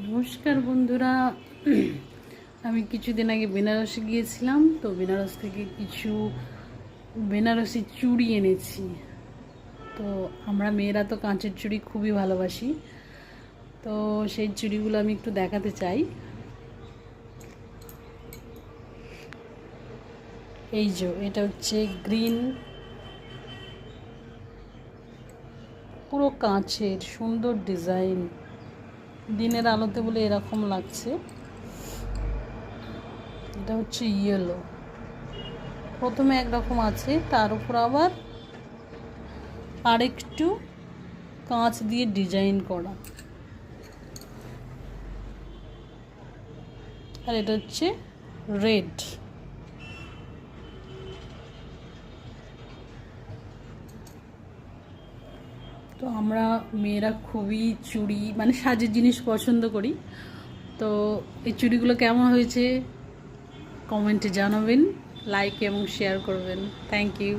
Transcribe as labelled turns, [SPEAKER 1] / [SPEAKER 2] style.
[SPEAKER 1] নমস্কার বন্ধুরা। আমি কিছুদিন আগে বেনারসে গিয়েছিলাম, তো বেনারস থেকে কিছু বেনারসি চুড়ি এনেছি। তো আমরা মেয়েরা তো কাঁচের চুড়ি খুবই ভালোবাসি, তো সেই চুড়িগুলো আমি একটু দেখাতে চাই। এই যে এটা হচ্ছে গ্রিন, পুরো কাঁচের, সুন্দর ডিজাইন, দিনের আলোতে বলে এরকম লাগছে। এটা হচ্ছে ইয়েলো, প্রথমে একরকম আছে, তার উপর আবার আরেকটু কাঁচ দিয়ে ডিজাইন করা। আর এটা হচ্ছে রেড। তো আমরা মেয়েরা খুবই চুড়ি মানে সাজের জিনিস পছন্দ করি। তো এই চুড়িগুলো কেমন হয়েছে কমেন্টে জানাবেন, লাইক এবং শেয়ার করবেন। Thank you.